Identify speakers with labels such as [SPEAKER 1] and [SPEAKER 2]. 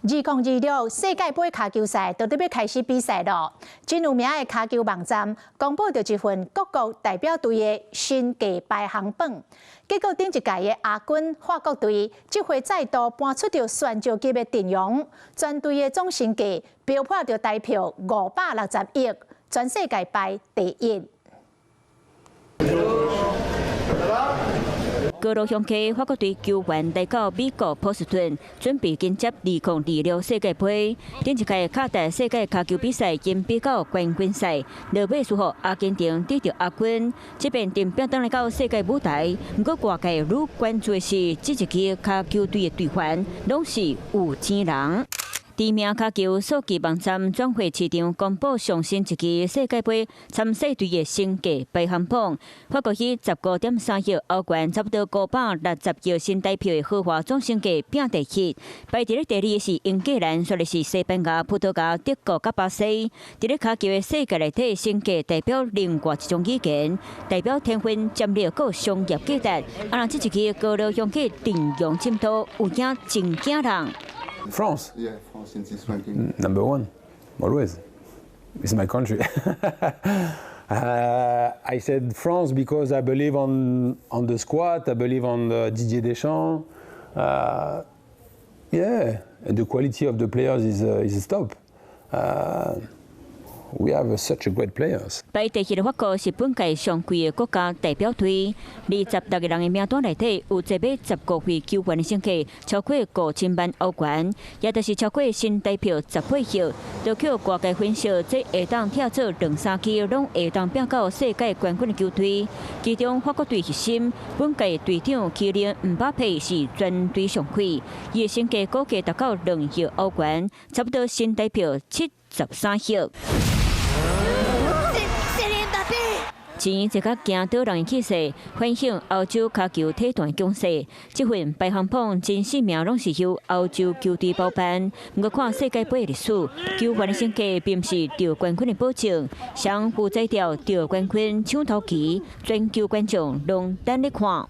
[SPEAKER 1] 2026世界杯骹球賽就要開始比賽咯。真有名的骹球網站公布着一份各國代表隊的身價排行榜，結果頂一屆的亞軍法國隊，這回再度搬出着選秀級的陣容，全隊的總身價飆破着台票560億，全世界排第一。
[SPEAKER 2] 高路鄉客法國隊球員來到美國波士頓，準備迎接2026世界杯。頂一屆卡達世界骹球比賽經比到冠軍賽，落尾輸予阿根廷得到亞軍。這邊定表當來到世界舞台，不過外界愈關注的是這一支骹球隊的隊員，攏是有錢人。知名骹球數據網站轉會市場公布上新一期世界杯參賽隊的身價排行榜，法國以15.3億歐元，差不多560億新台幣的豪華總身價拼第一。排第二的是英格蘭，說的是西班牙、葡萄牙、德國甲巴西。在咧骹球的世界內底，身價代表另外一種語言，代表天分、戰略和商業價值。讓這一期高路鄉客陣容深度有影真驚人。
[SPEAKER 3] France.
[SPEAKER 4] Yeah, France in this ranking.
[SPEAKER 3] Number one, always. It's my country. I said France because I believe on the squad. I believe on Didier Deschamps. Yeah, and the quality of the players is top. We have such a great players.
[SPEAKER 2] 排第一的法國是本屆上貴的國家代表隊，26個人的名單內底有坐買19歲球員的身價超過5000萬歐元，也就是超過新台票18億。就靠外界分析，這會當跳出2-3期攏會當拼到世界冠軍的球隊。其中法國隊核心本屆隊長基連姆巴佩是全隊上貴，伊的身價估計達到2億歐元，差不多新台票73億。前一個驚倒人的氣勢，反映歐洲骹球體壇強勢。這份排行榜前4名攏是由歐洲球隊包辦。不過看世界杯的歷史，球員的身價並不是得冠軍的保證。像負債掉得冠軍搶頭旗，全球觀眾攏等咧看。